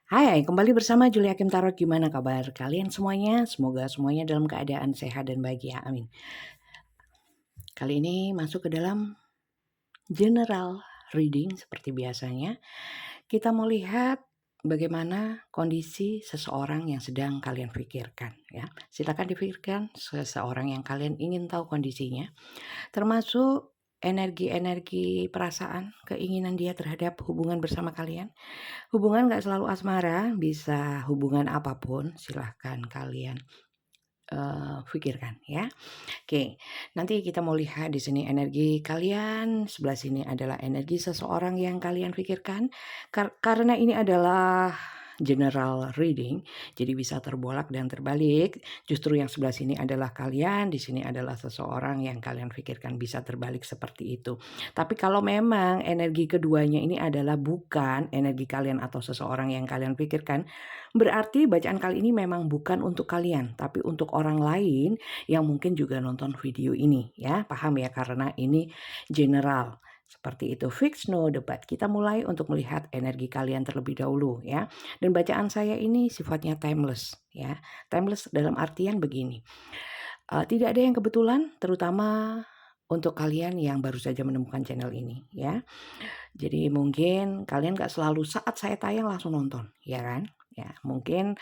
Hai, kembali bersama Julia Kim Tarot. Gimana kabar kalian semuanya? Semoga semuanya dalam keadaan sehat dan bahagia. Amin. Kali ini masuk ke dalam general reading seperti biasanya. Kita mau lihat bagaimana kondisi seseorang yang sedang kalian pikirkan ya. Silakan dipikirkan seseorang yang kalian ingin tahu kondisinya, termasuk energi-energi perasaan, keinginan dia terhadap hubungan bersama kalian. Hubungan nggak selalu asmara, bisa hubungan apapun, silahkan kalian pikirkan ya. Oke, nanti kita mau lihat di sini energi kalian, sebelah sini adalah energi seseorang yang kalian pikirkan. Karena ini adalah general reading, jadi bisa terbolak dan terbalik. Justru yang sebelah sini adalah kalian, di sini adalah seseorang yang kalian pikirkan, bisa terbalik seperti itu. Tapi kalau memang energi keduanya ini adalah bukan energi kalian atau seseorang yang kalian pikirkan, berarti bacaan kali ini memang bukan untuk kalian, tapi untuk orang lain yang mungkin juga nonton video ini ya, paham ya, karena ini general. Seperti itu, fix no debat. Kita mulai untuk melihat energi kalian terlebih dahulu ya. Dan bacaan saya ini sifatnya timeless ya. Timeless dalam artian begini. Tidak ada yang kebetulan, terutama untuk kalian yang baru saja menemukan channel ini ya. Jadi mungkin kalian gak selalu saat saya tayang langsung nonton, ya kan? Ya, mungkin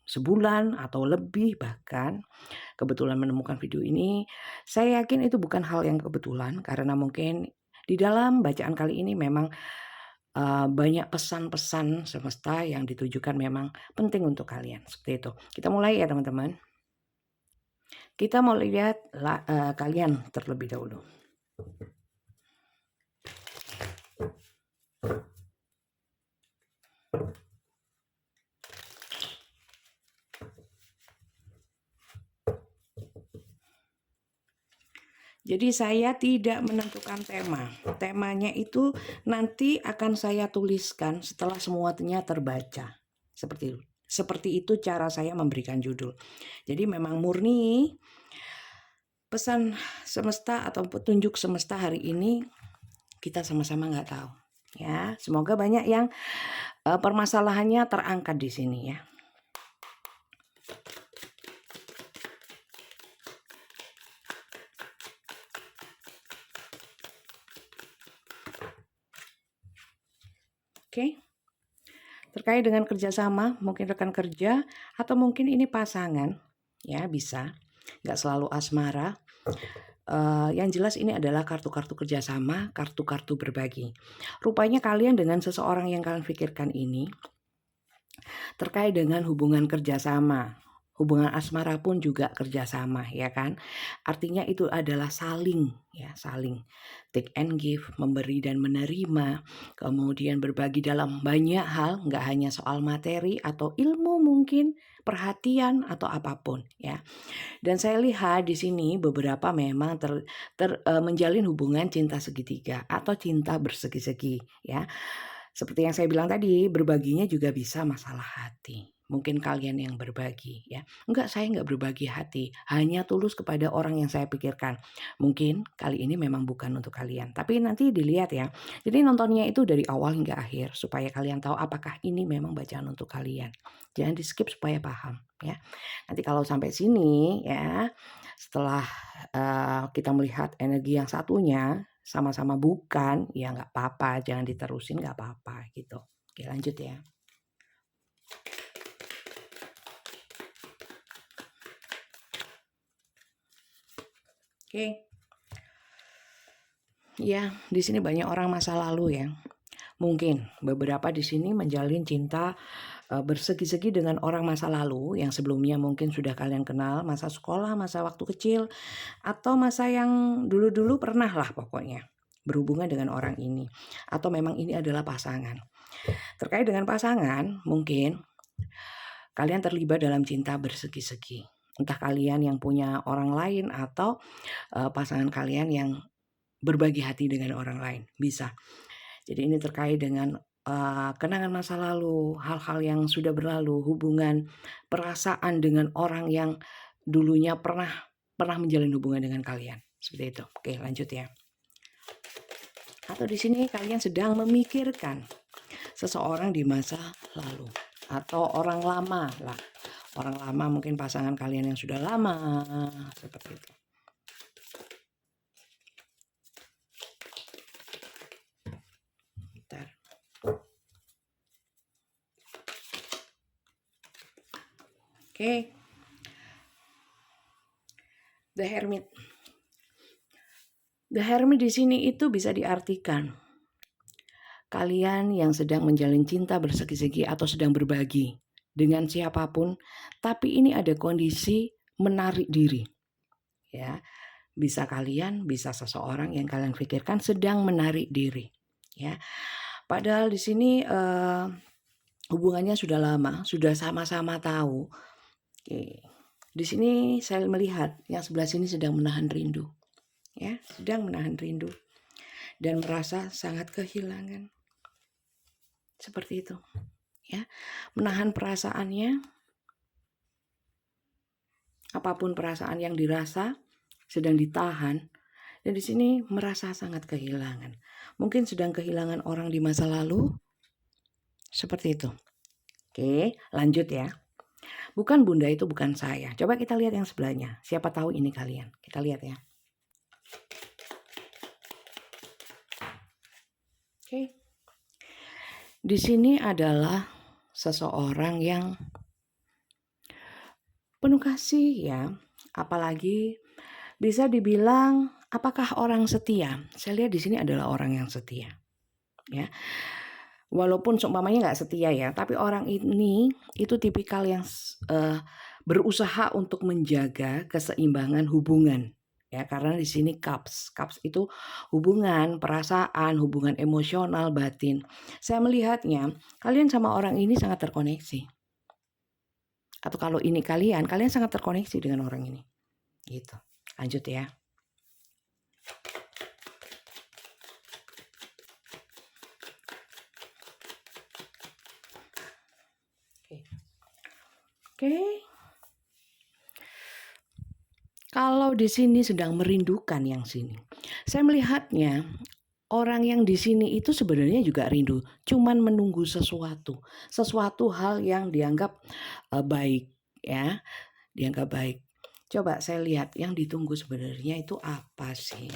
sebulan atau lebih bahkan kebetulan menemukan video ini. Saya yakin itu bukan hal yang kebetulan karena mungkin di dalam bacaan kali ini memang banyak pesan-pesan semesta yang ditujukan memang penting untuk kalian. Seperti itu. Kita mulai ya teman-teman. Kita mau lihat kalian terlebih dahulu. Jadi saya tidak menentukan tema. Temanya itu nanti akan saya tuliskan setelah semuanya terbaca. Seperti itu cara saya memberikan judul. Jadi memang murni pesan semesta atau petunjuk semesta hari ini kita sama-sama nggak tahu. Ya, semoga banyak yang permasalahannya terangkat di sini ya. Oke. Terkait dengan kerjasama, mungkin rekan kerja atau mungkin ini pasangan, ya bisa, nggak selalu asmara. Yang jelas ini adalah kartu-kartu kerjasama, kartu-kartu berbagi. Rupanya kalian dengan seseorang yang kalian pikirkan ini terkait dengan hubungan kerjasama. Hubungan asmara pun juga kerjasama, ya kan? Artinya itu adalah saling, ya saling take and give, memberi dan menerima, kemudian berbagi dalam banyak hal, nggak hanya soal materi atau ilmu mungkin, perhatian atau apapun, ya. Dan saya lihat di sini beberapa memang menjalin hubungan cinta segitiga atau cinta bersegi-segi, ya. Seperti yang saya bilang tadi, berbaginya juga bisa masalah hati. Mungkin kalian yang berbagi ya. Enggak, saya enggak berbagi hati, hanya tulus kepada orang yang saya pikirkan. Mungkin kali ini memang bukan untuk kalian, tapi nanti dilihat ya. Jadi nontonnya itu dari awal hingga akhir supaya kalian tahu apakah ini memang bacaan untuk kalian. Jangan di-skip supaya paham ya. Nanti kalau sampai sini ya, setelah kita melihat energi yang satunya sama-sama bukan, ya nggak apa-apa, jangan diterusin nggak apa-apa gitu. Oke, lanjut ya. Oke. Ya, di sini banyak orang masa lalu ya. Mungkin beberapa di sini menjalin cinta bersegi-segi dengan orang masa lalu yang sebelumnya mungkin sudah kalian kenal, masa sekolah, masa waktu kecil, atau masa yang dulu-dulu pernah lah pokoknya berhubungan dengan orang ini. Atau memang ini adalah pasangan. Terkait dengan pasangan, mungkin kalian terlibat dalam cinta bersegi-segi. Entah kalian yang punya orang lain atau pasangan kalian yang berbagi hati dengan orang lain, bisa. Jadi ini terkait dengan kenangan masa lalu, hal-hal yang sudah berlalu, hubungan perasaan dengan orang yang dulunya pernah menjalin hubungan dengan kalian. Seperti itu. Oke, lanjut ya. Atau di sini kalian sedang memikirkan seseorang di masa lalu atau orang lama lah. Orang lama mungkin pasangan kalian yang sudah lama, seperti itu. Bentar. Oke. The Hermit. The Hermit di sini itu bisa diartikan kalian yang sedang menjalin cinta bersegi-segi atau sedang berbagi dengan siapapun, tapi ini ada kondisi menarik diri. Ya, bisa kalian, bisa seseorang yang kalian pikirkan sedang menarik diri. Ya, padahal di sini hubungannya sudah lama, sudah sama-sama tahu. Oke. Di sini saya melihat yang sebelah sini sedang menahan rindu. Ya, sedang menahan rindu dan merasa sangat kehilangan. Seperti itu. Ya, menahan perasaannya, apapun perasaan yang dirasa sedang ditahan, dan di sini merasa sangat kehilangan. Mungkin sedang kehilangan orang di masa lalu, seperti itu. Oke, lanjut ya. Bukan bunda itu bukan saya. Coba kita lihat yang sebelahnya. Siapa tahu ini kalian. Kita lihat ya. Oke. Di sini adalah seseorang yang penuh kasih ya, apalagi bisa dibilang apakah orang setia. Saya lihat di sini adalah orang yang setia ya, walaupun seumpamanya nggak setia ya, tapi orang ini itu tipikal yang berusaha untuk menjaga keseimbangan hubungan ya, karena di sini cups itu hubungan, perasaan, hubungan emosional, batin. Saya melihatnya kalian sama orang ini sangat terkoneksi. Atau kalau ini kalian sangat terkoneksi dengan orang ini. Gitu. Lanjut ya. Oke. Kalau di sini sedang merindukan yang sini. Saya melihatnya orang yang di sini itu sebenarnya juga rindu, cuman menunggu sesuatu hal yang dianggap baik ya, dianggap baik. Coba saya lihat yang ditunggu sebenarnya itu apa sih?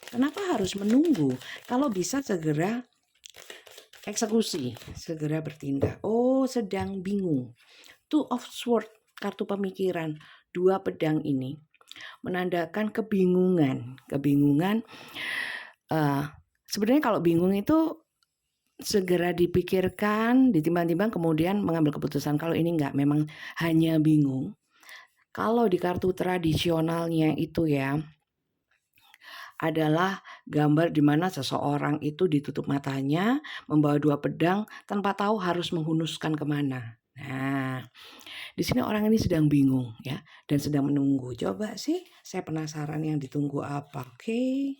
Kenapa harus menunggu? Kalau bisa segera eksekusi, segera bertindak. Oh, sedang bingung. Two of Swords, kartu pemikiran, 2 pedang ini menandakan kebingungan. Sebenarnya kalau bingung itu segera dipikirkan, ditimbang-timbang kemudian mengambil keputusan. Kalau ini enggak, memang hanya bingung. Kalau di kartu tradisionalnya itu ya, adalah gambar di mana seseorang itu ditutup matanya, membawa 2 pedang tanpa tahu harus menghunuskan kemana. Nah, di sini orang ini sedang bingung ya, dan sedang menunggu. Coba sih, saya penasaran yang ditunggu apa. Oke.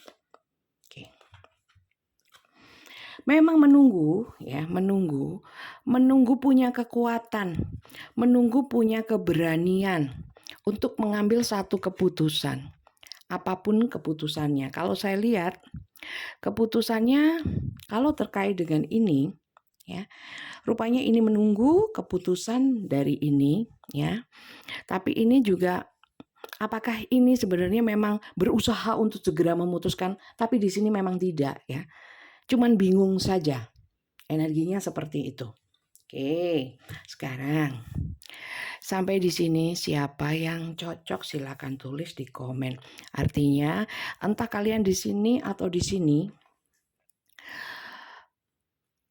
Memang menunggu ya, menunggu punya kekuatan, menunggu punya keberanian untuk mengambil satu keputusan. Apapun keputusannya. Kalau saya lihat keputusannya kalau terkait dengan ini ya, rupanya ini menunggu keputusan dari ini ya. Tapi ini juga apakah ini sebenarnya memang berusaha untuk segera memutuskan, tapi di sini memang tidak ya. Cuman bingung saja. Energinya seperti itu. Oke, sekarang sampai di sini siapa yang cocok silakan tulis di komen. Artinya entah kalian di sini atau di sini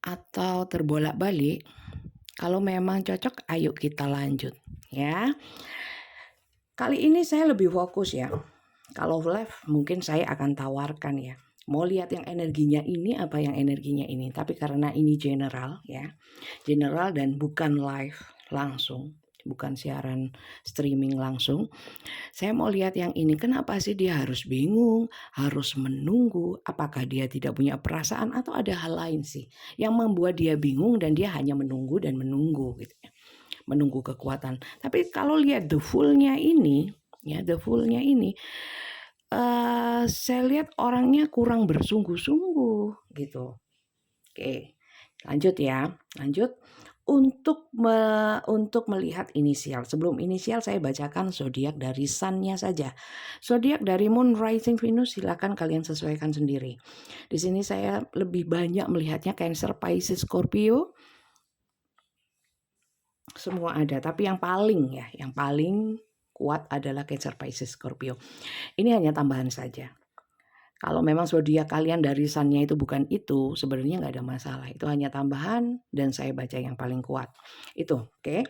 atau terbolak-balik. Kalau memang cocok, ayo kita lanjut ya. Kali ini saya lebih fokus ya. Kalau live mungkin saya akan tawarkan ya. Mau lihat yang energinya ini apa yang energinya ini. Tapi karena ini general ya. General dan bukan live langsung. Bukan siaran streaming langsung. Saya mau lihat yang ini. Kenapa sih dia harus bingung? Harus menunggu? Apakah dia tidak punya perasaan? Atau ada hal lain sih. Yang membuat dia bingung dan dia hanya menunggu dan menunggu gitu ya. Menunggu kekuatan. Tapi kalau lihat the full-nya ini. Ya, the full-nya ini. Saya lihat orangnya kurang bersungguh-sungguh gitu. Oke, Lanjut ya, lanjut. Untuk melihat inisial, sebelum inisial saya bacakan zodiak dari Sun-nya saja. Zodiak dari Moon, Rising, Venus silakan kalian sesuaikan sendiri. Di sini saya lebih banyak melihatnya Cancer, Pisces, Scorpio. Semua ada, tapi yang paling kuat adalah Cancer, Pisces, Scorpio. Ini hanya tambahan saja. Kalau memang zodiak kalian dari Sun-nya itu bukan itu, sebenarnya nggak ada masalah. Itu hanya tambahan dan saya baca yang paling kuat. Itu, oke.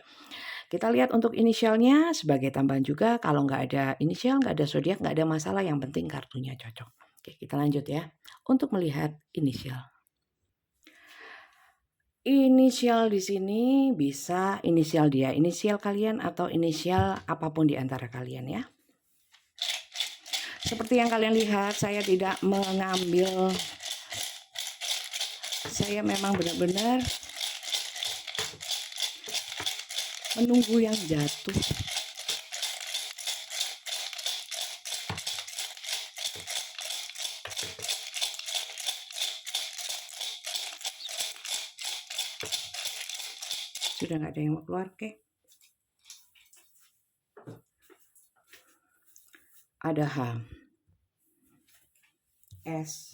Kita lihat untuk inisialnya sebagai tambahan juga. Kalau nggak ada inisial, nggak ada zodiak, nggak ada masalah. Yang penting kartunya cocok. Oke, kita lanjut ya. Untuk melihat inisial. Inisial di sini bisa inisial dia, inisial kalian atau inisial apapun di antara kalian ya. Seperti yang kalian lihat, saya tidak mengambil, saya memang benar-benar menunggu yang jatuh. Sudah nggak ada yang mau keluar, oke? Ada H, S,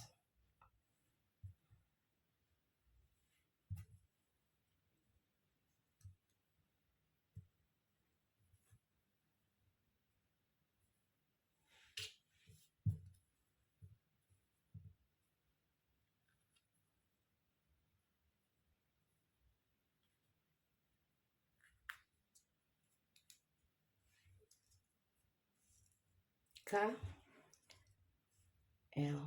K, L,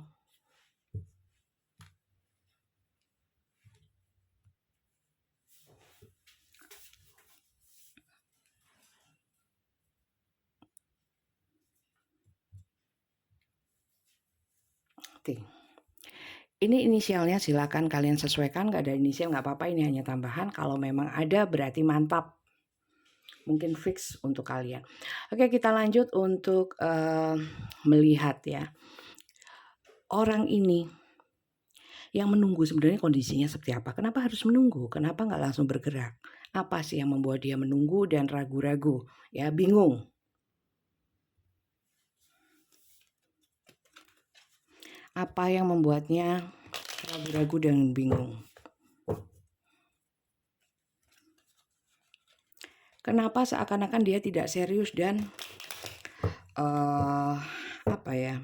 T. Ini inisialnya silakan kalian sesuaikan, nggak ada inisial nggak apa-apa, ini hanya tambahan. Kalau memang ada berarti mantap, mungkin fix untuk kalian. Oke, kita lanjut untuk melihat ya. Orang ini yang menunggu sebenarnya kondisinya seperti apa? Kenapa harus menunggu? Kenapa nggak langsung bergerak? Apa sih yang membuat dia menunggu dan ragu-ragu? Ya, bingung. Apa yang membuatnya ragu-ragu dan bingung? Kenapa seakan-akan dia tidak serius dan apa ya,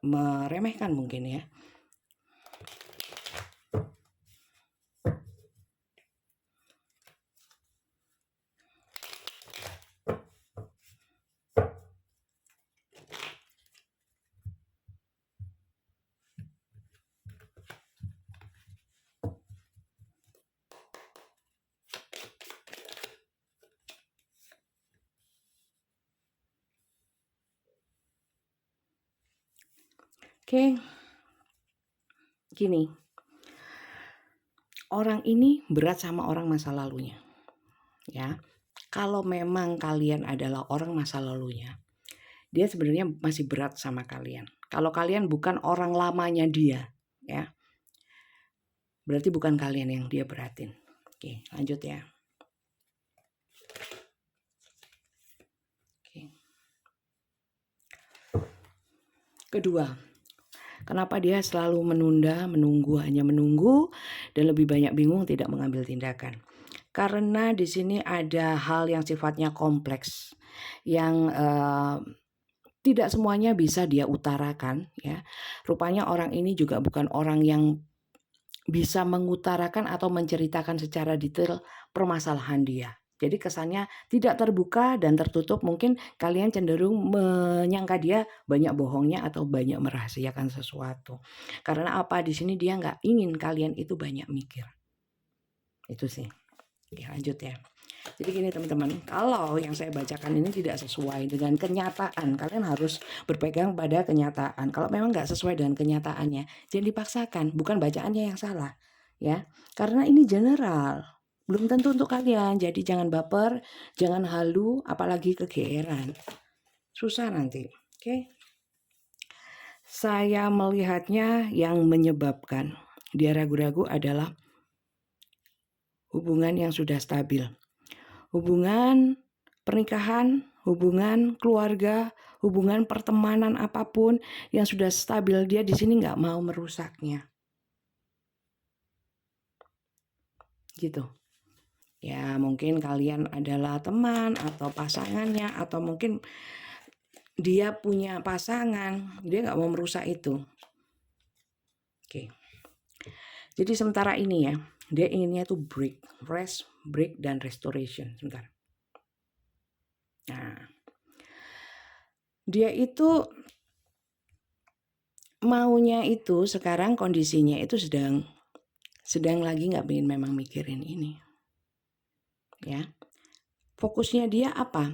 meremehkan mungkin ya? Oke, gini, orang ini berat sama orang masa lalunya, ya. Kalau memang kalian adalah orang masa lalunya, dia sebenarnya masih berat sama kalian. Kalau kalian bukan orang lamanya dia, ya, berarti bukan kalian yang dia beratin. Oke, lanjut ya. Oke. Kedua, kenapa dia selalu menunda, menunggu, hanya menunggu, dan lebih banyak bingung, tidak mengambil tindakan? Karena di sini ada hal yang sifatnya kompleks, yang tidak semuanya bisa dia utarakan, ya. Rupanya orang ini juga bukan orang yang bisa mengutarakan atau menceritakan secara detail permasalahan dia. Jadi kesannya tidak terbuka dan tertutup, mungkin kalian cenderung menyangka dia banyak bohongnya atau banyak merahasiakan sesuatu. Karena apa? Di sini dia nggak ingin kalian itu banyak mikir. Itu sih. Oke, lanjut ya. Jadi gini teman-teman, kalau yang saya bacakan ini tidak sesuai dengan kenyataan, kalian harus berpegang pada kenyataan. Kalau memang nggak sesuai dengan kenyataannya, jangan dipaksakan, bukan bacaannya yang salah, ya. Karena ini general, belum tentu untuk kalian. Jadi jangan baper, jangan halu, apalagi kegeeran. Susah nanti, oke? Saya melihatnya yang menyebabkan dia ragu-ragu adalah hubungan yang sudah stabil. Hubungan pernikahan, hubungan keluarga, hubungan pertemanan apapun yang sudah stabil, dia di sini nggak mau merusaknya. Gitu. Ya mungkin kalian adalah teman atau pasangannya, atau mungkin dia punya pasangan, dia nggak mau merusak itu. Oke. Jadi sementara ini ya, dia inginnya itu break, rest, break, dan restoration. Sebentar. Nah, dia itu maunya itu sekarang kondisinya itu sedang lagi nggak pengen memang mikirin ini. Ya, fokusnya dia apa?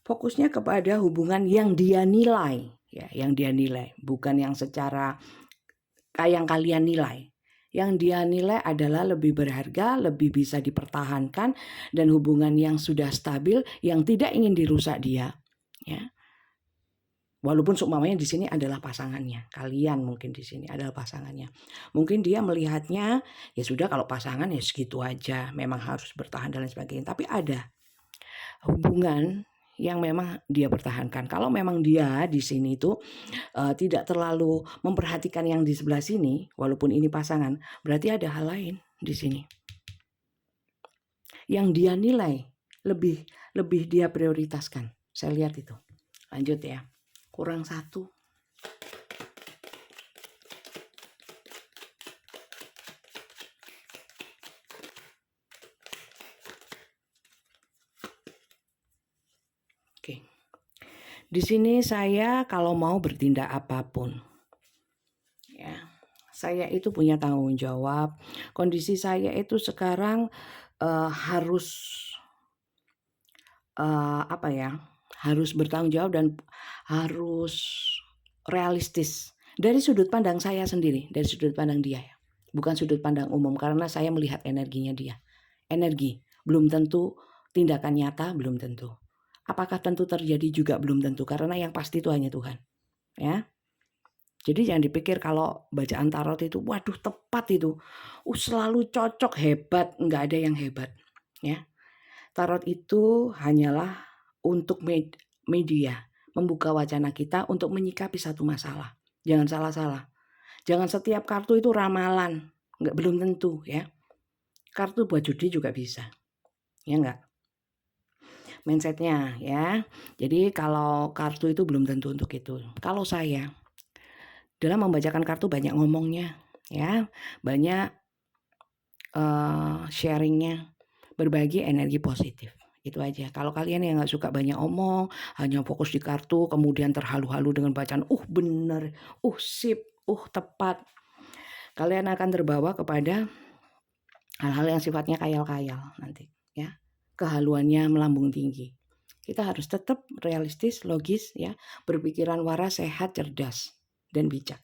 Fokusnya kepada hubungan yang dia nilai, ya, yang dia nilai, bukan yang secara yang kalian nilai. Yang dia nilai adalah lebih berharga, lebih bisa dipertahankan, dan hubungan yang sudah stabil, yang tidak ingin dirusak dia. Ya. Walaupun seumpamanya di sini adalah pasangannya, kalian mungkin di sini adalah pasangannya. Mungkin dia melihatnya ya sudah, kalau pasangan ya segitu aja, memang harus bertahan dan lain sebagainya. Tapi ada hubungan yang memang dia pertahankan. Kalau memang dia di sini itu tidak terlalu memperhatikan yang di sebelah sini, walaupun ini pasangan, berarti ada hal lain di sini yang dia nilai lebih dia prioritaskan. Saya lihat itu. Lanjut ya. Kurang satu. Oke. Di sini saya kalau mau bertindak apapun, ya, saya itu punya tanggung jawab. Kondisi saya itu sekarang harus harus bertanggung jawab dan harus realistis dari sudut pandang saya sendiri, dari sudut pandang dia ya, bukan sudut pandang umum, karena saya melihat energinya dia. Energi belum tentu, tindakan nyata belum tentu. Apakah tentu terjadi juga belum tentu, karena yang pasti itu hanya Tuhan. Ya. Jadi jangan dipikir kalau bacaan tarot itu waduh tepat itu. Selalu cocok, hebat, enggak ada yang hebat, ya. Tarot itu hanyalah untuk media, membuka wacana kita untuk menyikapi satu masalah. Jangan salah-salah. Jangan setiap kartu itu ramalan, belum tentu ya. Kartu buat judi juga bisa, ya enggak? Mindsetnya ya. Jadi kalau kartu itu belum tentu untuk itu. Kalau saya dalam membacakan kartu banyak ngomongnya, ya, banyak sharingnya, berbagi energi positif. Itu aja. Kalau kalian yang nggak suka banyak omong, hanya fokus di kartu, kemudian terhalu-halu dengan bacaan, bener, sip, tepat, kalian akan terbawa kepada hal-hal yang sifatnya khayal-khayal nanti, ya. Kehaluannya melambung tinggi. Kita harus tetap realistis, logis, ya, berpikiran waras, sehat, cerdas, dan bijak.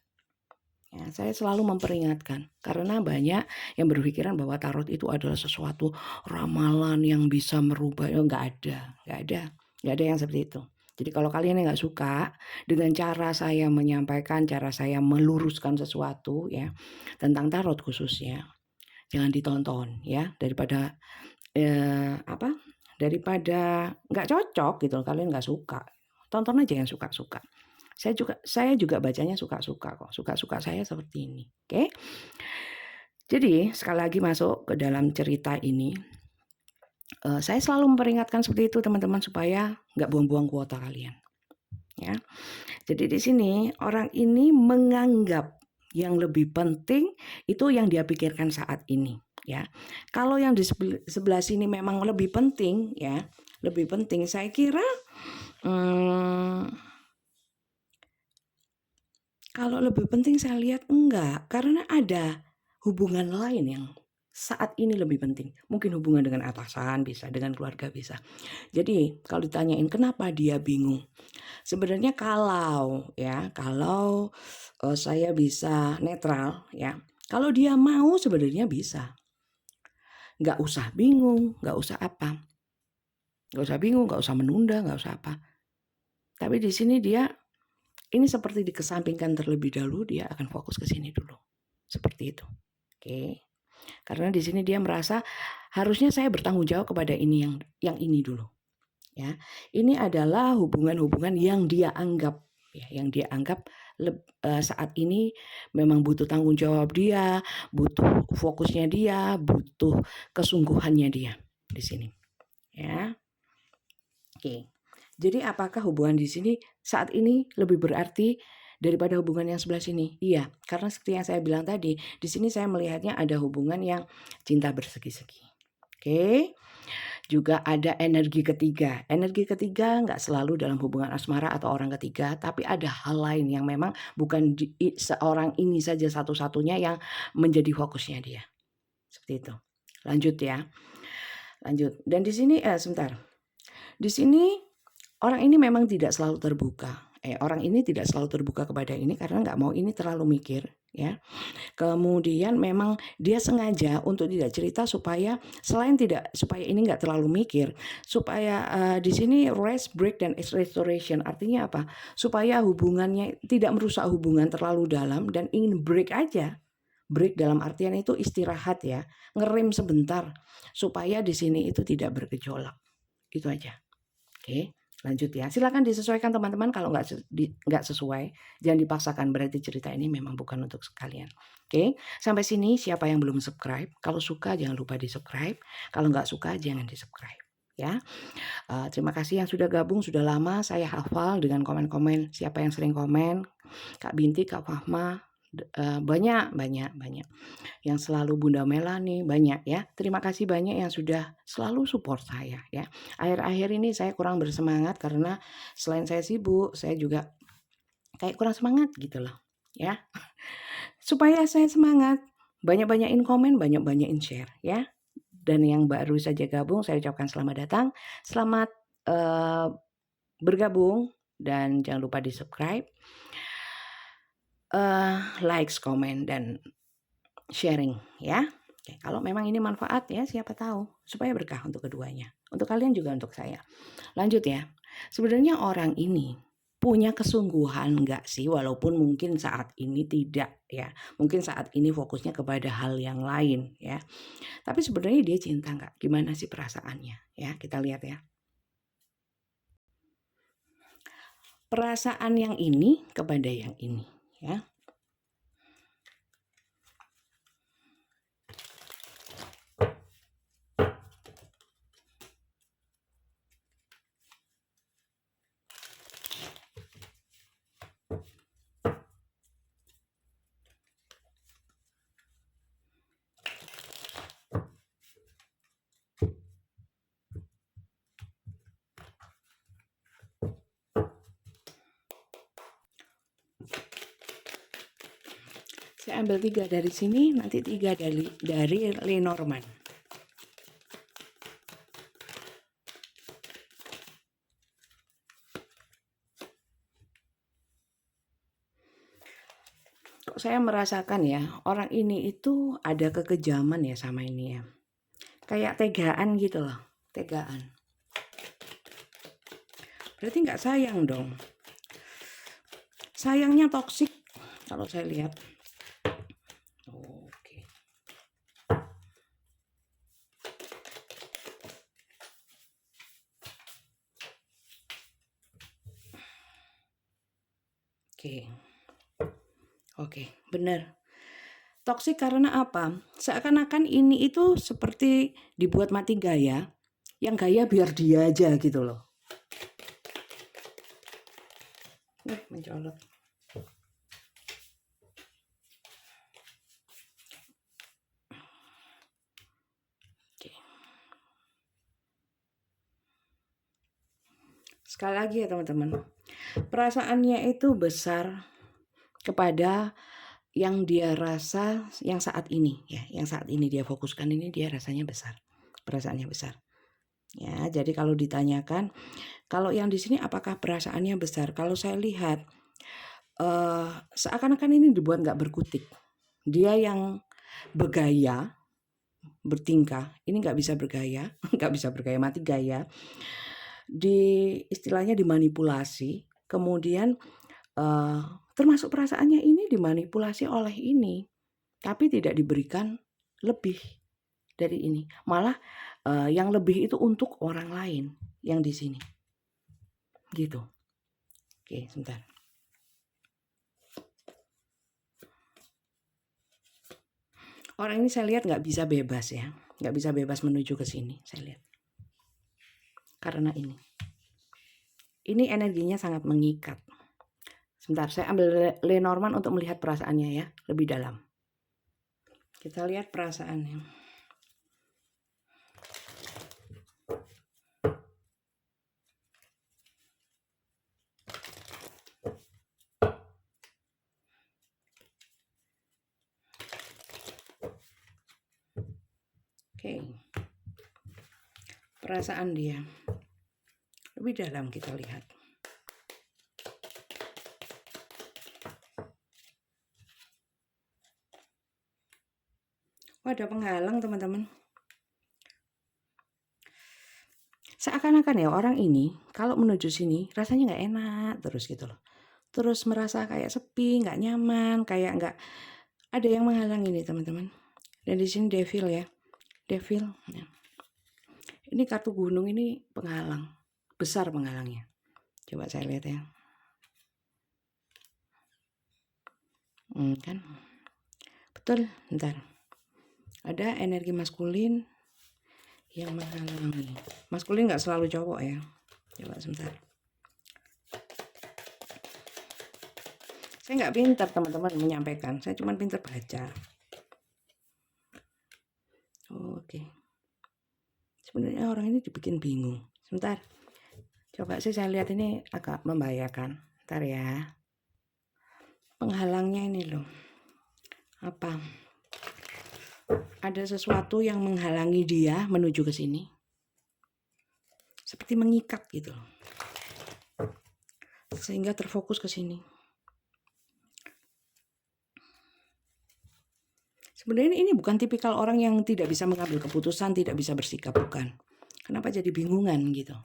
Ya, saya selalu memperingatkan karena banyak yang berpikiran bahwa tarot itu adalah sesuatu ramalan yang bisa merubah. Nggak ada yang seperti itu. Jadi kalau kalian yang nggak suka dengan cara saya menyampaikan, cara saya meluruskan sesuatu ya tentang tarot khususnya, jangan ditonton ya, daripada daripada nggak cocok gitu, kalian nggak suka, tonton aja yang suka-suka. Saya juga bacanya suka-suka kok. Suka-suka saya seperti ini. Oke. Jadi sekali lagi masuk ke dalam cerita ini, saya selalu memperingatkan seperti itu teman-teman supaya nggak buang-buang kuota kalian. Ya. Jadi di sini orang ini menganggap yang lebih penting itu yang dia pikirkan saat ini. Ya. Kalau yang di sebelah sini memang lebih penting, ya, lebih penting. Saya kira kalau lebih penting saya lihat enggak, karena ada hubungan lain yang saat ini lebih penting. Mungkin hubungan dengan atasan bisa, dengan keluarga bisa. Jadi kalau ditanyain kenapa dia bingung, sebenarnya kalau saya bisa netral ya, kalau dia mau sebenarnya bisa. Nggak usah bingung, nggak usah apa. Nggak usah bingung, nggak usah menunda, nggak usah apa. Tapi di sini dia ini seperti dikesampingkan terlebih dahulu, dia akan fokus ke sini dulu. Seperti itu. Oke. Karena di sini dia merasa harusnya saya bertanggung jawab kepada ini yang ini dulu. Ya, ini adalah hubungan-hubungan yang dia anggap saat ini memang butuh tanggung jawab dia, butuh fokusnya dia, butuh kesungguhannya dia di sini. Ya, oke. Jadi apakah hubungan di sini saat ini lebih berarti daripada hubungan yang sebelah sini? Iya, karena seperti yang saya bilang tadi, di sini saya melihatnya ada hubungan yang cinta bersegi-segi. Oke. Juga ada energi ketiga. Energi ketiga nggak selalu dalam hubungan asmara atau orang ketiga, tapi ada hal lain yang memang bukan seorang ini saja satu-satunya yang menjadi fokusnya dia. Seperti itu. Lanjut ya. Lanjut. Dan di sini sebentar. Di sini orang ini memang tidak selalu terbuka. Orang ini tidak selalu terbuka kepada ini karena nggak mau ini terlalu mikir, ya. Kemudian memang dia sengaja untuk tidak cerita supaya supaya ini nggak terlalu mikir, supaya di sini rest, break, dan restoration. Artinya apa? Supaya hubungannya tidak merusak hubungan terlalu dalam dan ingin break aja. Break dalam artian itu istirahat ya, ngerem sebentar supaya di sini itu tidak bergejolak. Itu aja. Oke. Lanjut ya, silakan disesuaikan teman-teman. Kalau nggak sesuai, jangan dipaksakan, berarti cerita ini memang bukan untuk sekalian. Oke, sampai sini siapa yang belum subscribe? Kalau suka jangan lupa di subscribe, kalau nggak suka jangan di subscribe. Ya, terima kasih yang sudah gabung, sudah lama saya hafal dengan komen-komen. Siapa yang sering komen? Kak Binti, Kak Fahma, banyak yang selalu Bunda Melani, banyak ya. Terima kasih banyak yang sudah selalu support saya ya. Akhir-akhir ini saya kurang bersemangat karena selain saya sibuk, saya juga kayak kurang semangat gitu loh ya. Supaya saya semangat, banyak-banyakin komen, banyak-banyakin share ya. Dan yang baru saja gabung, saya ucapkan selamat datang, selamat bergabung, dan jangan lupa di subscribe, likes, komen, dan sharing ya. Oke, kalau memang ini manfaat ya, siapa tahu supaya berkah untuk keduanya, untuk kalian juga untuk saya. Lanjut ya. Sebenarnya orang ini punya kesungguhan enggak sih, walaupun mungkin saat ini tidak ya. Mungkin saat ini fokusnya kepada hal yang lain ya. Tapi sebenarnya dia cinta enggak? Gimana sih perasaannya? Ya, kita lihat ya. Perasaan yang ini kepada yang ini ya. Saya ambil 3 dari sini, nanti 3 dari Lenormand. Kok saya merasakan ya, orang ini itu ada kekejaman ya sama ini ya. Kayak tegaan gitu loh, tegaan. Berarti nggak sayang dong. Sayangnya toksik kalau saya lihat. Oke. Oke, benar. Toksik karena apa? Seakan-akan ini itu seperti dibuat mati gaya, yang gaya biar dia aja gitu loh. Mencolok. Sekali lagi ya teman-teman, perasaannya itu besar kepada yang dia rasa yang saat ini ya, yang saat ini dia fokuskan ini, dia rasanya besar, perasaannya besar. Ya, jadi kalau ditanyakan, kalau yang di sini apakah perasaannya besar? Kalau saya lihat seakan-akan ini dibuat nggak berkutik. Dia yang bergaya, bertingkah, ini nggak bisa bergaya, nggak bisa bergaya, mati gaya. Istilahnya dimanipulasi, kemudian termasuk perasaannya ini dimanipulasi oleh ini, tapi tidak diberikan lebih dari ini. Malah yang lebih itu untuk orang lain yang di sini. Gitu. Oke, sebentar. Orang ini saya lihat nggak bisa bebas ya. Nggak bisa bebas menuju ke sini, saya lihat. Karena ini. Ini energinya sangat mengikat. Sebentar, saya ambil Lenormand untuk melihat perasaannya ya, lebih dalam. Kita lihat perasaannya. Oke. Perasaan dia. Lebih dalam kita lihat. Oh, ada penghalang teman-teman. Seakan-akan ya orang ini kalau menuju sini rasanya nggak enak terus gitu loh. Terus merasa kayak sepi, nggak nyaman, kayak nggak ada yang menghalangi nih teman-teman. Dan di sini devil ya, devil. Ya. Ini kartu gunung ini penghalang, besar penghalangnya. Coba saya lihat ya. Kan, betul. Bentar. Ada energi maskulin yang menghalangi. Maskulin nggak selalu cowok ya. Coba sebentar. Saya nggak pintar teman-teman menyampaikan, saya cuma pintar baca. Oke. Sebenarnya orang ini dibikin bingung. Sebentar. Coba sih saya lihat ini agak membahayakan. Ntar ya. Penghalangnya ini loh. Apa? Ada sesuatu yang menghalangi dia menuju ke sini. Seperti mengikat gitu. Sehingga terfokus ke sini. Sebenarnya ini bukan tipikal orang yang tidak bisa mengambil keputusan, tidak bisa bersikap, bukan. Kenapa jadi bingungan gitu?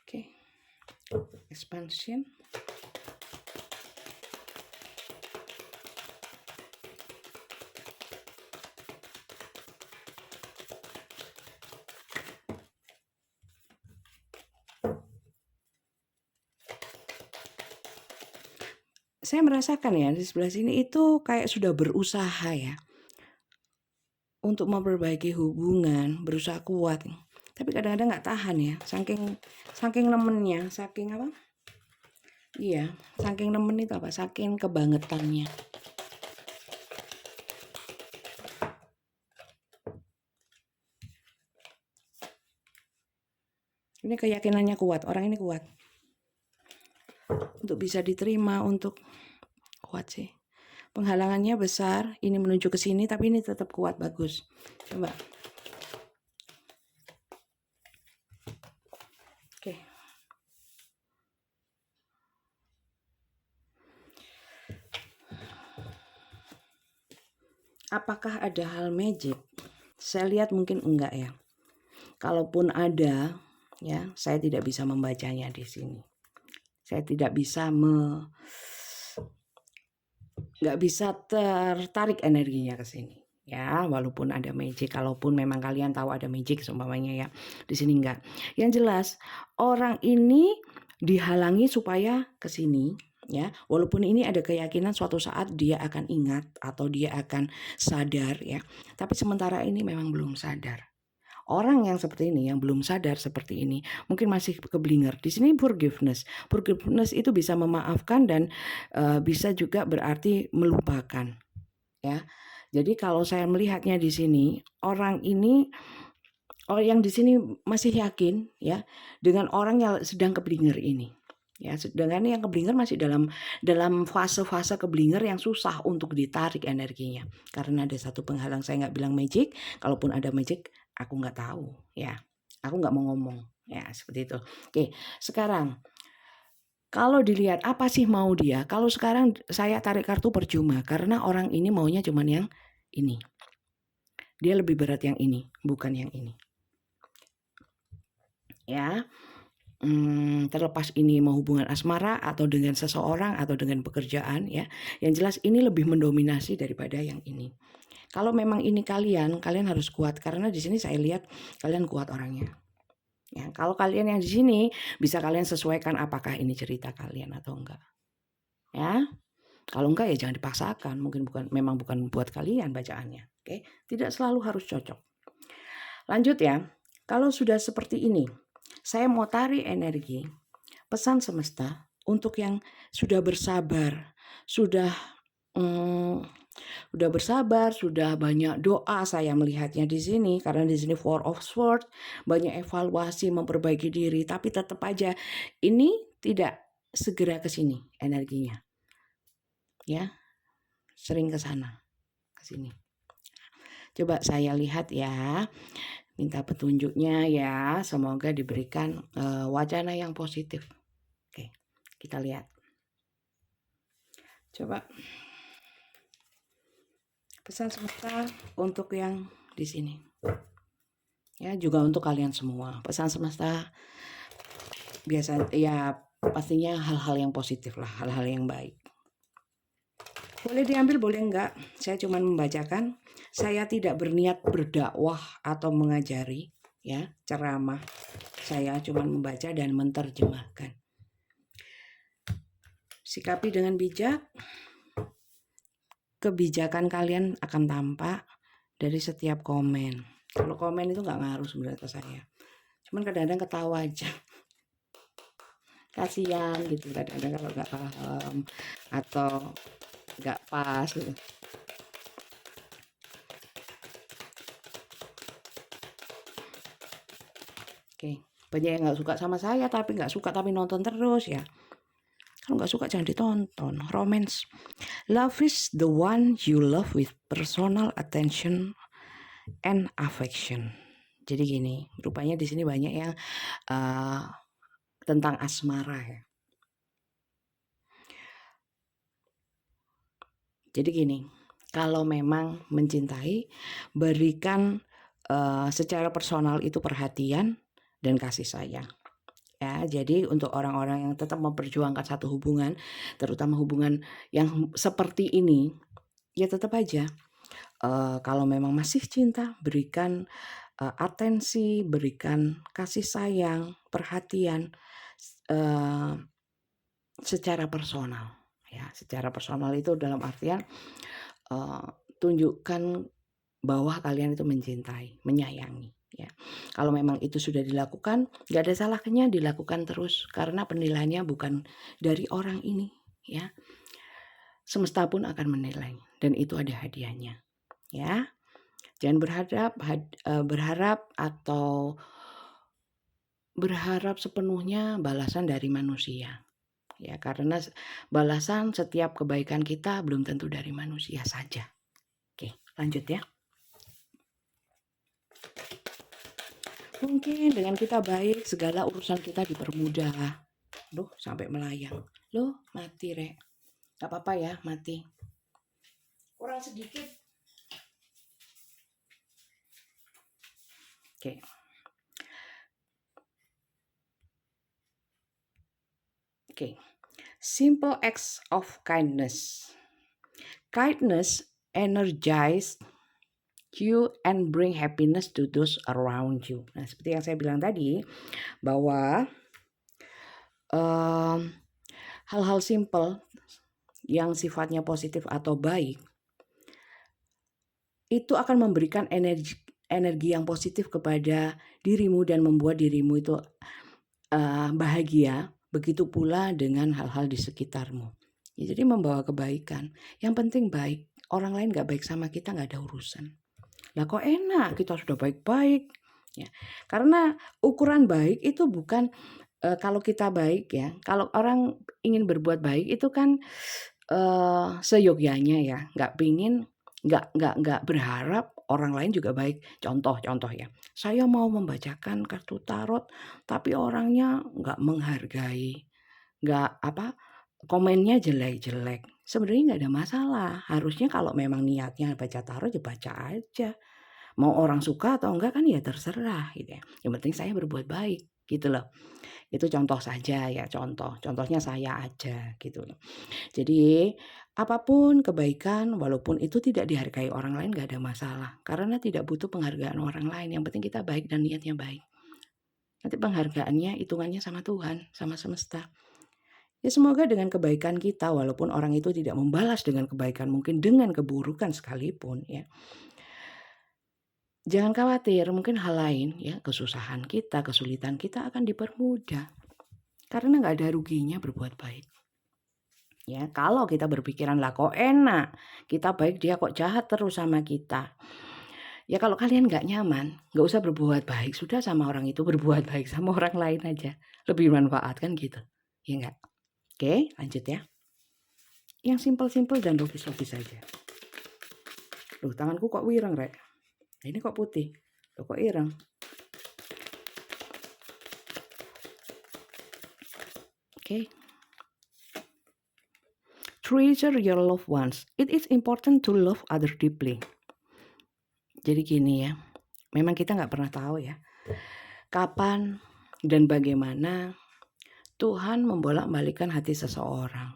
Oke. Expansion. Saya merasakan ya di sebelah sini itu kayak sudah berusaha ya untuk memperbaiki hubungan, berusaha kuat. Tapi kadang-kadang nggak tahan ya, saking nemennya, saking apa? Iya, saking nemen itu apa? Saking kebangetannya. Ini keyakinannya kuat, orang ini kuat. Untuk bisa diterima, untuk kuat sih. Penghalangannya besar, ini menuju ke sini, tapi ini tetap kuat, bagus. Coba. Oke. Apakah ada hal magic? Saya lihat mungkin enggak ya. Kalaupun ada, ya, saya tidak bisa membacanya di sini. Saya tidak bisa nggak bisa tertarik energinya ke sini. Ya, walaupun ada magic, kalaupun memang kalian tahu ada magic seumpamanya ya, di sini enggak. Yang jelas, orang ini dihalangi supaya ke sini. Ya, walaupun ini ada keyakinan suatu saat dia akan ingat atau dia akan sadar ya, tapi sementara ini memang belum sadar. Orang yang seperti ini, yang belum sadar seperti ini, mungkin masih keblinger. Di sini forgiveness. Forgiveness itu bisa memaafkan dan bisa juga berarti melupakan. Ya, jadi kalau saya melihatnya di sini, orang ini, yang di sini masih yakin ya dengan orang yang sedang keblinger ini. Ya, sedangkan yang keblinger masih dalam fase-fase keblinger yang susah untuk ditarik energinya karena ada satu penghalang. Saya nggak bilang magic, kalaupun ada magic aku nggak tahu ya, aku nggak mau ngomong ya seperti itu. Oke, sekarang Kalau dilihat apa sih mau dia, kalau sekarang saya tarik kartu percuma karena orang ini maunya cuman yang ini. Dia lebih berat yang ini, bukan yang ini. Ya, terlepas ini mau hubungan asmara atau dengan seseorang atau dengan pekerjaan ya, yang jelas ini lebih mendominasi daripada yang ini. Kalau memang ini kalian harus kuat karena di sini saya lihat kalian kuat orangnya. Ya, kalau kalian yang di sini bisa kalian sesuaikan apakah ini cerita kalian atau enggak. Ya. Kalau enggak ya jangan dipaksakan, mungkin memang bukan buat kalian bacaannya. Oke, tidak selalu harus cocok. Lanjut ya. Kalau sudah seperti ini, saya mau tarik energi pesan semesta untuk yang sudah bersabar, sudah bersabar, sudah banyak doa saya melihatnya di sini karena di sini Four of Swords, banyak evaluasi, memperbaiki diri, tapi tetap aja ini tidak segera ke sini energinya. Ya, sering ke sana, ke sini. Coba saya lihat ya, minta petunjuknya ya, semoga diberikan wacana yang positif. Oke, kita lihat. Coba pesan semesta untuk yang di sini. Ya, juga untuk kalian semua. Pesan semesta biasa ya pastinya hal-hal yang positif lah, hal-hal yang baik. Boleh diambil, boleh enggak. Saya cuma membacakan. Saya tidak berniat berdakwah atau mengajari, ya, ceramah. Saya cuma membaca dan menerjemahkan. Sikapi dengan bijak. Kebijakan kalian akan tampak dari setiap komen. Kalau komen itu nggak ngaruh sebenarnya ke saya. Cuman kadang-kadang ketawa aja. Kasihan gitu kadang-kadang kalau nggak paham atau nggak pas gitu. Oke, banyak yang nggak suka sama saya tapi nggak suka tapi nonton terus ya. Kalau nggak suka jangan ditonton. Romance. Love is the one you love with personal attention and affection. Jadi gini, rupanya di sini banyak yang tentang asmara ya. Jadi gini, kalau memang mencintai, berikan secara personal itu perhatian dan kasih sayang. Ya, jadi untuk orang-orang yang tetap memperjuangkan satu hubungan, terutama hubungan yang seperti ini, ya tetap aja kalau memang masih cinta, berikan atensi, berikan kasih sayang, perhatian secara personal. Ya, secara personal itu dalam artian tunjukkan bahwa kalian itu mencintai, menyayangi. Ya, kalau memang itu sudah dilakukan, nggak ada salahnya dilakukan terus karena penilaiannya bukan dari orang ini. Ya, semesta pun akan menilai dan itu ada hadiahnya. Ya, jangan berharap sepenuhnya balasan dari manusia. Ya, karena balasan setiap kebaikan kita belum tentu dari manusia saja. Oke, lanjut ya. Mungkin dengan kita baik, segala urusan kita dipermudah. Loh, sampai melayang. Loh, mati, Rek. Gak apa-apa ya, mati. Kurang sedikit. Oke. Oke. Simple acts of kindness. Kindness energize you and bring happiness to those around you. Nah, seperti yang saya bilang tadi, bahwa hal-hal simple yang sifatnya positif atau baik itu akan memberikan energi yang positif kepada dirimu dan membuat dirimu itu bahagia. Begitu pula dengan hal-hal di sekitarmu. Ya, jadi membawa kebaikan. Yang penting baik. Orang lain gak baik sama kita gak ada urusan. Lah kok enak kita sudah baik-baik. Ya, karena ukuran baik itu bukan kalau kita baik ya. Kalau orang ingin berbuat baik itu kan seyogyanya ya. Nggak berharap orang lain juga baik. Contoh ya. Saya mau membacakan kartu tarot tapi orangnya nggak menghargai. nggak komennya jelek-jelek, sebenarnya nggak ada masalah. Harusnya kalau memang niatnya baca tarot ya baca aja. Mau orang suka atau enggak kan ya terserah gitu ya. Yang penting saya berbuat baik gitu loh. Itu contoh saja ya, contohnya saya aja gitu loh. Jadi apapun kebaikan walaupun itu tidak dihargai orang lain nggak ada masalah. Karena tidak butuh penghargaan orang lain, yang penting kita baik dan niatnya baik. Nanti penghargaannya hitungannya sama Tuhan, sama semesta. Ya semoga dengan kebaikan kita walaupun orang itu tidak membalas dengan kebaikan, mungkin dengan keburukan sekalipun ya. Jangan khawatir, mungkin hal lain ya, kesusahan kita, kesulitan kita akan dipermudah. Karena nggak ada ruginya berbuat baik. Ya, kalau kita berpikiran lah kok enak, kita baik dia kok jahat terus sama kita. Ya kalau kalian nggak nyaman, nggak usah berbuat baik, sudah sama orang itu berbuat baik sama orang lain aja. Lebih manfaat kan gitu. Ya enggak? Oke, lanjut ya. Yang simpel-simpel dan logis-logis saja. Loh, tanganku kok wireng, Rek? Ini kok putih? Loh, kok ireng? Oke. Treasure your loved ones. It is important to love other deeply. Jadi gini ya, memang kita nggak pernah tahu ya, kapan dan bagaimana Tuhan membolak-balikkan hati seseorang.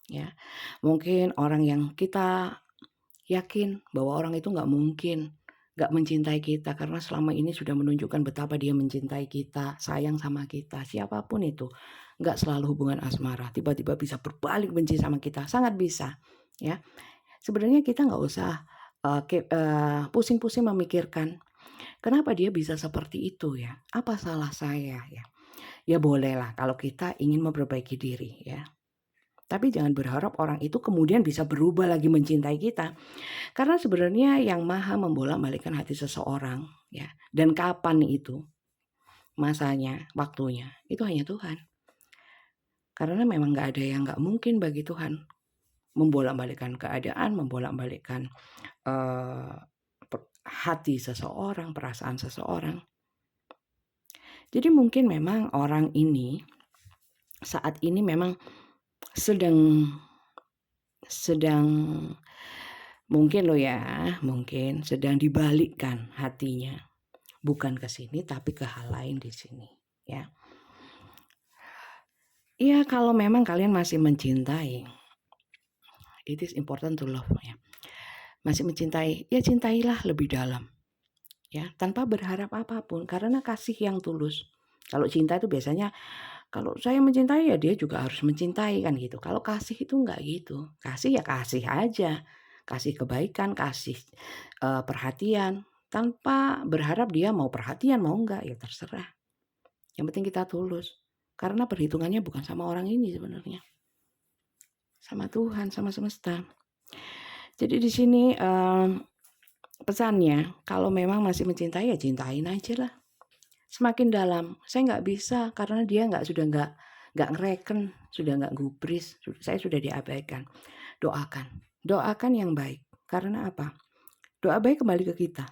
Ya, mungkin orang yang kita yakin bahwa orang itu nggak mungkin nggak mencintai kita karena selama ini sudah menunjukkan betapa dia mencintai kita, sayang sama kita, siapapun itu. Nggak selalu hubungan asmara, tiba-tiba bisa berbalik benci sama kita, sangat bisa. Ya, sebenarnya kita nggak usah pusing-pusing memikirkan kenapa dia bisa seperti itu ya, apa salah saya ya. Ya bolehlah kalau kita ingin memperbaiki diri ya. Tapi jangan berharap orang itu kemudian bisa berubah lagi mencintai kita. Karena sebenarnya yang maha membolak-balikkan hati seseorang ya, dan kapan itu masanya, waktunya, itu hanya Tuhan. Karena memang nggak ada yang nggak mungkin bagi Tuhan membolak-balikkan keadaan, membolak-balikkan eh, hati seseorang, perasaan seseorang. Jadi mungkin memang orang ini saat ini memang sedang mungkin loh ya, mungkin sedang dibalikkan hatinya. Bukan ke sini tapi ke hal lain di sini, ya. Ya kalau memang kalian masih mencintai, it is important to love ya. Masih mencintai, ya cintailah lebih dalam. Ya, tanpa berharap apapun karena kasih yang tulus. Kalau cinta itu biasanya kalau saya mencintai ya dia juga harus mencintai kan gitu. Kalau kasih itu enggak gitu. Kasih ya kasih aja. Kasih kebaikan, kasih perhatian tanpa berharap dia mau perhatian mau enggak ya terserah. Yang penting kita tulus. Karena perhitungannya bukan sama orang ini sebenarnya. Sama Tuhan, sama semesta. Jadi di sini pesannya kalau memang masih mencintai ya cintain aja lah. Semakin dalam, saya nggak bisa karena dia nggak ngereken, sudah nggak gubris, saya sudah diabaikan. Doakan yang baik. Karena apa? Doa baik kembali ke kita,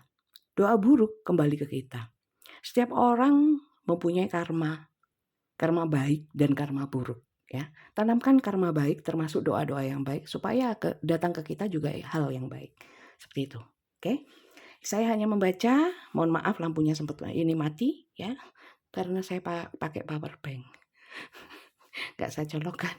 doa buruk kembali ke kita. Setiap orang mempunyai karma baik dan karma buruk. Ya, tanamkan karma baik termasuk doa-doa yang baik supaya datang ke kita juga hal yang baik. Seperti itu. Oke. Saya hanya membaca, mohon maaf lampunya sempat ini mati ya. Karena saya pakai power bank. Nggak saya colokkan.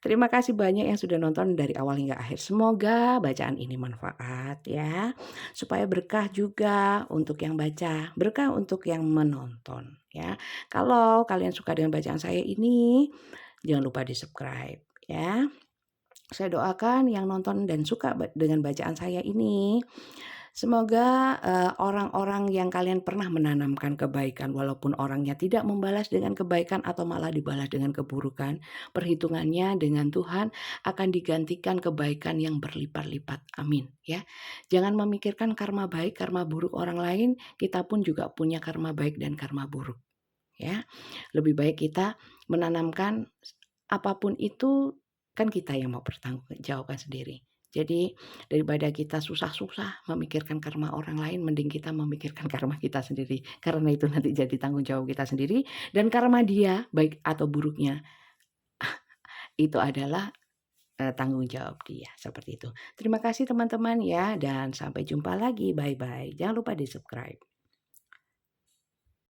Terima kasih banyak yang sudah nonton dari awal hingga akhir. Semoga bacaan ini manfaat ya. Supaya berkah juga untuk yang baca, berkah untuk yang menonton ya. Kalau kalian suka dengan bacaan saya ini, jangan lupa di-subscribe ya. Saya doakan yang nonton dan suka dengan bacaan saya ini, semoga orang-orang yang kalian pernah menanamkan kebaikan walaupun orangnya tidak membalas dengan kebaikan atau malah dibalas dengan keburukan, perhitungannya dengan Tuhan akan digantikan kebaikan yang berlipat-lipat. Amin ya. Jangan memikirkan karma baik, karma buruk orang lain, kita pun juga punya karma baik dan karma buruk ya. Lebih baik kita menanamkan apapun itu kan kita yang mau bertanggung jawabkan sendiri. Jadi daripada kita susah-susah memikirkan karma orang lain, mending kita memikirkan karma kita sendiri. Karena itu nanti jadi tanggung jawab kita sendiri dan karma dia, baik atau buruknya, itu adalah, tanggung jawab dia, seperti itu. Terima kasih teman-teman ya, dan sampai jumpa lagi. Bye-bye. Jangan lupa di-subscribe.